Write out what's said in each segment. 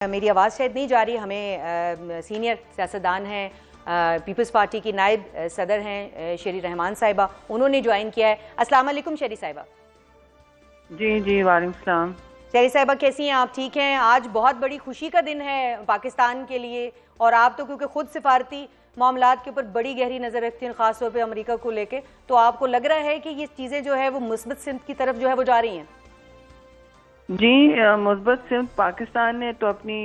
मेरी आवाज़ शायद नहीं जा रही। हमें सीनियर सियासतदान हैं, पीपल्स पार्टी की नायब सदर हैं शेरी रहमान साहिबा, उन्होंने ज्वाइन किया है। अस्सलाम वालेकुम शेरी साहिबा। जी जी वालेकुम सलाम। शेरी साहिबा कैसी हैं आप? ठीक हैं? आज बहुत बड़ी खुशी का दिन है पाकिस्तान के लिए, और आप तो क्योंकि खुद सिफारती मामलात के ऊपर बड़ी गहरी नज़र रखती हैं, ख़ासतौर पर अमेरिका को लेके, तो आपको लग रहा है कि ये चीज़ें जो है वो मुस्बत सिमत की तरफ जो है वो जा रही हैं? जी, मुस्बत सिमत पाकिस्तान ने तो अपनी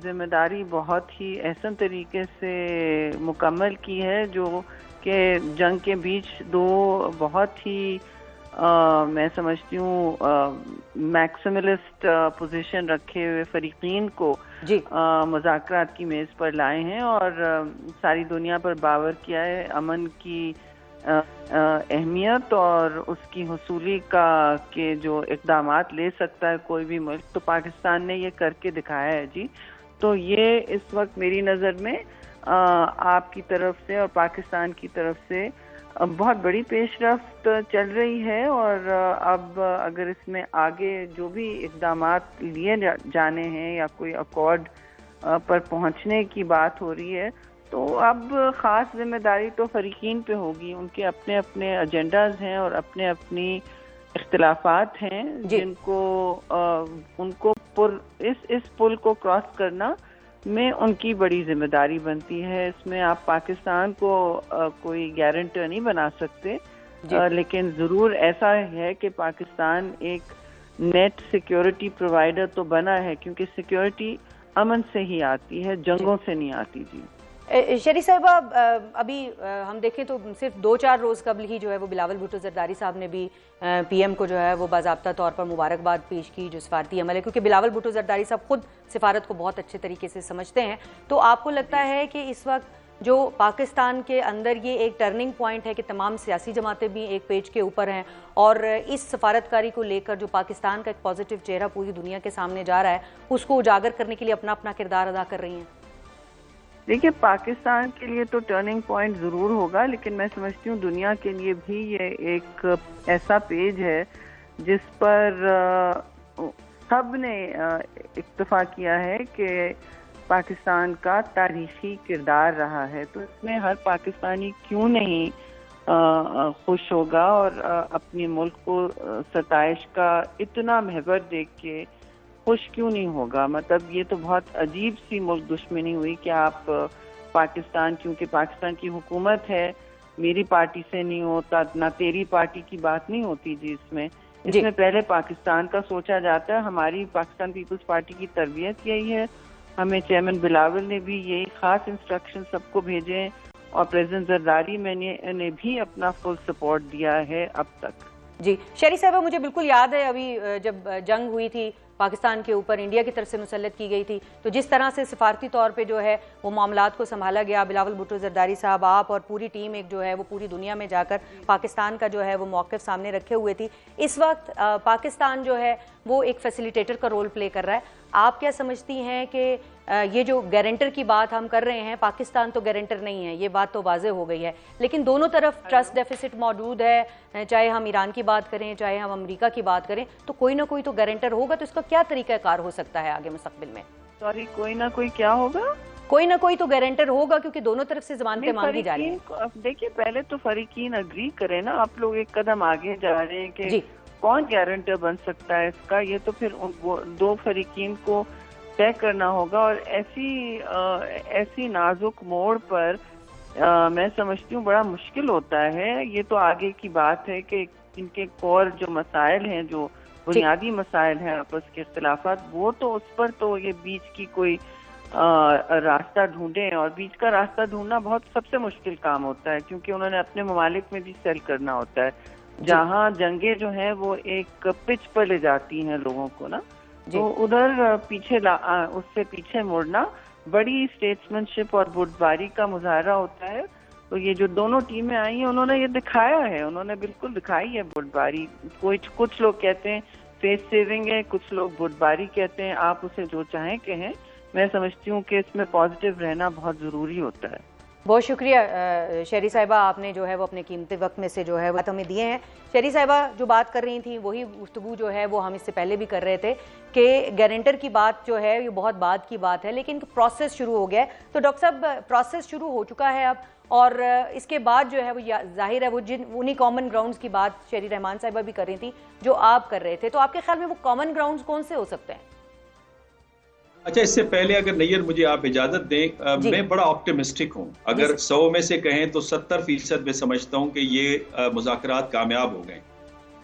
जिम्मेदारी बहुत ही अहसन तरीके से मुकम्मल की है, जो कि जंग के बीच दो बहुत ही मैं समझती हूँ मैक्सिमलिस्ट पोजीशन रखे हुए फरीकीन को मुज़ाकरात की मेज़ पर लाए हैं और सारी दुनिया पर बावर किया है अमन की अहमियत और उसकी हसूली का के जो इक़दामात ले सकता है कोई भी मुल्क, तो पाकिस्तान ने ये करके दिखाया है जी। तो ये इस वक्त मेरी नज़र में आपकी तरफ से और पाकिस्तान की तरफ से बहुत बड़ी पेशरफ्त चल रही है, और अब अगर इसमें आगे जो भी इक़दामात लिए जाने हैं या कोई अकॉर्ड पर पहुंचने की बात हो रही है, तो अब ख़ास जिम्मेदारी तो फरीकीन पे होगी। उनके अपने अपने एजेंडाज हैं और अपने अपनी इख्तिलाफात हैं जिनको उनको इस पुल को क्रॉस करना में उनकी बड़ी जिम्मेदारी बनती है। इसमें आप पाकिस्तान को कोई गारंटर नहीं बना सकते, लेकिन ज़रूर ऐसा है कि पाकिस्तान एक नेट सिक्योरिटी प्रोवाइडर तो बना है, क्योंकि सिक्योरिटी अमन से ही आती है, जंगों से नहीं आती जी। शेरी साहिबा, अभी हम देखें तो सिर्फ 2-4 रोज़ कबल ही जो है वो बिलावल भुट्टो ज़रदारी साहब ने भी पीएम को जो है वो बाज़ाब्ता तौर पर मुबारकबाद पेश की, जो सिफारती अमल है, क्योंकि बिलावल भुट्टो ज़रदारी साहब खुद सिफारत को बहुत अच्छे तरीके से समझते हैं। तो आपको लगता है कि इस वक्त जो पाकिस्तान के अंदर ये एक टर्निंग पॉइंट है कि तमाम सियासी जमातें भी एक पेज के ऊपर हैं, और इस सफारतकारी को लेकर जो पाकिस्तान का एक पॉजिटिव चेहरा पूरी दुनिया के सामने जा रहा है, उसको उजागर करने के लिए अपना अपना किरदार अदा कर रही हैं? देखिए, पाकिस्तान के लिए तो टर्निंग पॉइंट ज़रूर होगा, लेकिन मैं समझती हूँ दुनिया के लिए भी ये एक ऐसा पेज है जिस पर सब ने इत्तफाक किया है कि पाकिस्तान का तारीखी किरदार रहा है। तो इसमें हर पाकिस्तानी क्यों नहीं खुश होगा और अपने मुल्क को सताइश का इतना महवर देख के खुश क्यों नहीं होगा। मतलब ये तो बहुत अजीब सी मुल्क दुश्मनी हुई कि आप पाकिस्तान, क्योंकि पाकिस्तान की हुकूमत है, मेरी पार्टी से नहीं होता ना तेरी पार्टी की बात नहीं होती जी। इसमें पहले पाकिस्तान का सोचा जाता है। हमारी पाकिस्तान पीपल्स पार्टी की तरबियत यही है। हमें चेयरमैन बिलावल ने भी यही खास इंस्ट्रक्शन सबको भेजे हैं, और प्रेसिडेंट जरदारी ने भी अपना फुल सपोर्ट दिया है अब तक जी। शेरी साहिबा, मुझे बिल्कुल याद है अभी जब जंग हुई थी पाकिस्तान के ऊपर, इंडिया की तरफ से मुसल्लत की गई थी, तो जिस तरह से सिफारती तौर पे जो है वो मामलात को संभाला गया, बिलावल भुट्टो ज़रदारी साहब, आप और पूरी टीम एक जो है वो पूरी दुनिया में जाकर पाकिस्तान का जो है वो मौक़िफ़ सामने रखे हुए थी। इस वक्त पाकिस्तान जो है वो एक फैसिलिटेटर का रोल प्ले कर रहा है। आप क्या समझती हैं कि ये जो गारंटर की बात हम कर रहे हैं, पाकिस्तान तो गारंटर नहीं है, ये बात तो वाज़े हो गई है, लेकिन दोनों तरफ ट्रस्ट डेफिसिट मौजूद है, चाहे हम ईरान की बात करें चाहे हम अमेरिका की बात करें, तो कोई ना कोई तो गारंटर होगा। तो इसका क्या तरीक़ाकार हो सकता है आगे मुस्तक़बिल में? सॉरी, कोई ना कोई क्या होगा? कोई ना कोई तो गारंटर होगा, क्योंकि दोनों तरफ से ज़मानतें मांगी जा रही हैं। देखिए, पहले तो फरीकीन अग्री करें ना। आप लोग एक कदम आगे जा रहे हैं कि कौन गारंटर बन सकता है इसका, ये तो फिर दो फरीकीन को तय करना होगा। और ऐसी नाजुक मोड़ पर मैं समझती हूँ बड़ा मुश्किल होता है। ये तो आगे की बात है कि इनके कोर जो मसाइल हैं, जो बुनियादी मसाइल हैं, आपस के इख्तिलाफात, वो तो उस पर तो ये बीच की कोई रास्ता ढूंढें। और बीच का रास्ता ढूंढना बहुत सबसे मुश्किल काम होता है, क्योंकि उन्होंने अपने ममालिक में भी सेल करना होता है, जहाँ जंगे जो हैं वो एक पिच पर ले जाती हैं लोगों को ना, तो उधर उससे पीछे मुड़ना बड़ी स्टेट्समैनशिप और बुर्दबारी का मुजाहरा होता है। तो ये जो दोनों टीमें आई हैं, उन्होंने ये दिखाया है, उन्होंने बिल्कुल दिखाई है बुर्दबारी। कुछ लोग कहते हैं फेस सेविंग है, कुछ लोग बुर्दबारी कहते हैं, आप उसे जो चाहें कहें। मैं समझती हूँ कि इसमें पॉजिटिव रहना बहुत ज़रूरी होता है। बहुत शुक्रिया शेरी साहिबा, आपने जो है वो अपने कीमती वक्त में से जो है वो हमें दिए हैं। शेरी साहिबा जो बात कर रही थी वही गुफ्तगू जो है वो हम इससे पहले भी कर रहे थे कि गारंटर की बात जो है ये बहुत बाद की बात है, लेकिन प्रोसेस शुरू हो गया है। तो डॉक्टर साहब प्रोसेस शुरू हो चुका है अब, और इसके बाद जो है वो जाहिर है वो उन्हीं कॉमन ग्राउंड्स की बात शेरी रहमान साहिबा भी कर रही थी जो आप कर रहे थे। तो आपके ख्याल में वो कॉमन ग्राउंड्स कौन से हो सकते हैं? अच्छा, इससे पहले अगर नैयर मुझे आप इजाजत दें, मैं बड़ा ऑप्टिमिस्टिक हूं। अगर 100 में से कहें तो 70% में समझता हूं कि ये मुज़ाकरात कामयाब हो गए,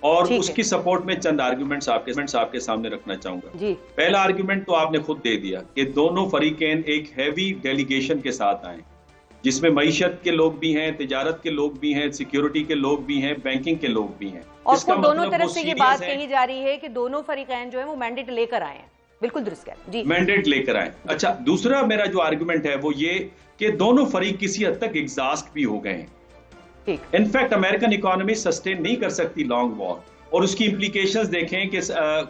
और उसकी सपोर्ट में चंद आर्गुमेंट्स आपके सामने रखना चाहूंगा। पहला आर्गुमेंट तो आपने खुद दे दिया कि दोनों फरीकैन एक हैवी डेलीगेशन के साथ आए, जिसमें मईशत के लोग भी हैं, तिजारत के लोग भी हैं, सिक्योरिटी के लोग भी हैं, बैंकिंग के लोग भी हैं। और दोनों तरफ से ये बात कही जा रही है कि दोनों फरीकैन जो है वो मैंडेट लेकर आए हैं। बिल्कुल दुरुस्त है जी, मैंडेट लेकर आए। अच्छा, दूसरा मेरा जो आर्गुमेंट है वो ये कि दोनों फरीक किसी हद तक एग्जॉस्ट भी हो गए हैं। इनफैक्ट अमेरिकन इकोनॉमी सस्टेन नहीं कर सकती लॉन्ग वॉर, और उसकी इम्प्लीकेशंस देखें कि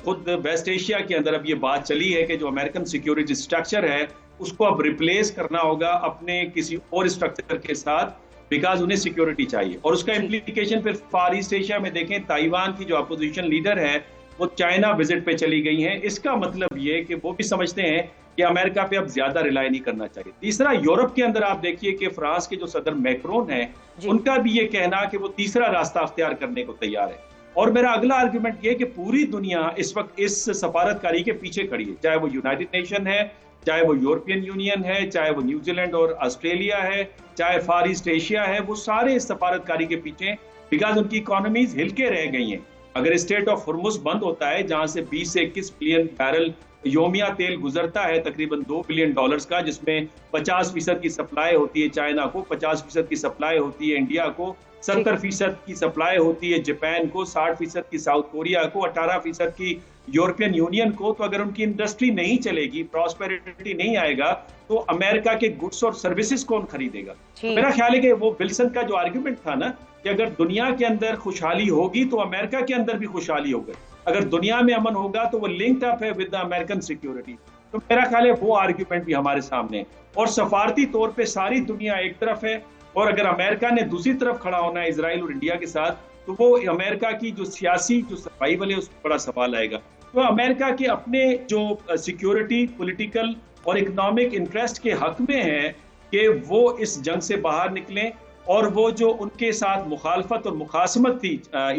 खुद वेस्ट एशिया के अंदर अब ये बात चली है कि जो अमेरिकन सिक्योरिटी स्ट्रक्चर है उसको अब रिप्लेस करना होगा अपने किसी और स्ट्रक्चर के साथ, बिकॉज उन्हें सिक्योरिटी चाहिए। और उसका इम्प्लीकेशन फिर फार ईस्ट एशिया में देखें, ताइवान की जो अपोजिशन लीडर है वो चाइना विजिट पे चली गई हैं। इसका मतलब ये कि वो भी समझते हैं कि अमेरिका पे अब ज्यादा रिलाई नहीं करना चाहिए। तीसरा, यूरोप के अंदर आप देखिए कि फ्रांस के जो सदर मैक्रोन है उनका भी ये कहना कि वो तीसरा रास्ता अख्तियार करने को तैयार है। और मेरा अगला आर्गुमेंट ये कि पूरी दुनिया इस वक्त इस सफारतकारी के पीछे खड़ी है, चाहे वो यूनाइटेड नेशन है, चाहे वो यूरोपियन यूनियन है, चाहे वो न्यूजीलैंड और ऑस्ट्रेलिया है, चाहे फार ईस्ट एशिया है, वो सारे इस सफारतकारी के पीछे, बिकॉज उनकी इकोनॉमीज हिलके रह गई हैं। अगर स्टेट ऑफ हुर्मुज बंद होता है, जहां से 20 से 21 बिलियन बैरल योमिया तेल गुजरता है, तकरीबन $2 बिलियन का, जिसमें 50% की सप्लाई होती है चाइना को, 50% की सप्लाई होती है इंडिया को, 70% की सप्लाई होती है जापान को, 60% की साउथ कोरिया को, 18% की यूरोपियन यूनियन को। तो अगर उनकी इंडस्ट्री नहीं चलेगी, प्रॉस्पेरिटी नहीं आएगा, तो अमेरिका के गुड्स और सर्विसेज कौन खरीदेगा? तो मेरा ख्याल है कि वो विल्सन का जो आर्गुमेंट था ना कि अगर दुनिया के अंदर खुशहाली होगी तो अमेरिका के अंदर भी खुशहाली होगी, अगर दुनिया में अमन होगा तो वो लिंक्ड अप है विद द अमेरिकन सिक्योरिटी। तो मेरा ख्याल है वो आर्गुमेंट भी हमारे सामने है। और सफारती तौर पे सारी दुनिया एक तरफ है, और अगर अमेरिका ने दूसरी तरफ खड़ा होना है इजराइल और इंडिया के साथ, तो वो अमेरिका की जो सियासी जो सर्वाइवल है उस पर बड़ा सवाल आएगा। तो अमेरिका के अपने जो सिक्योरिटी, पॉलिटिकल और इकोनॉमिक इंटरेस्ट के हक में है कि वो इस जंग से बाहर निकलें, और वो जो उनके साथ मुखालफत और मुखासमत थी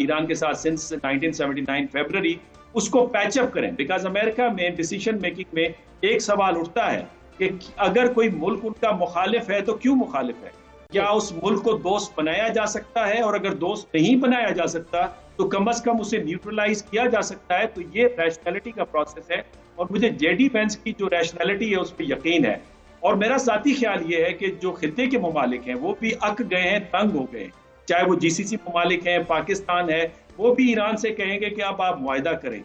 ईरान के साथ सिंस 1979 फरवरी, उसको पैचअप करें। बिकॉज अमेरिका में डिसीजन मेकिंग में एक सवाल उठता है कि अगर कोई मुल्क उनका मुखालिफ है तो क्यों मुखालिफ है? क्या उस मुल्क को दोस्त बनाया जा सकता है? और अगर दोस्त नहीं बनाया जा सकता तो कम से कम उसे न्यूट्रलाइज किया जा सकता है। तो ये रैशनैलिटी का प्रोसेस है, और मुझे जेडी वेंस की जो रैशनैलिटी है उस पर यकीन है। और मेरा साथी ख्याल ये है कि जो खित्ते के ममालिक हैं वो भी अक गए हैं, तंग हो गए, चाहे वो जीसीसी ममालिक हैं, पाकिस्तान है, वो भी ईरान से कहेंगे कि अब आप मुआहिदा करें।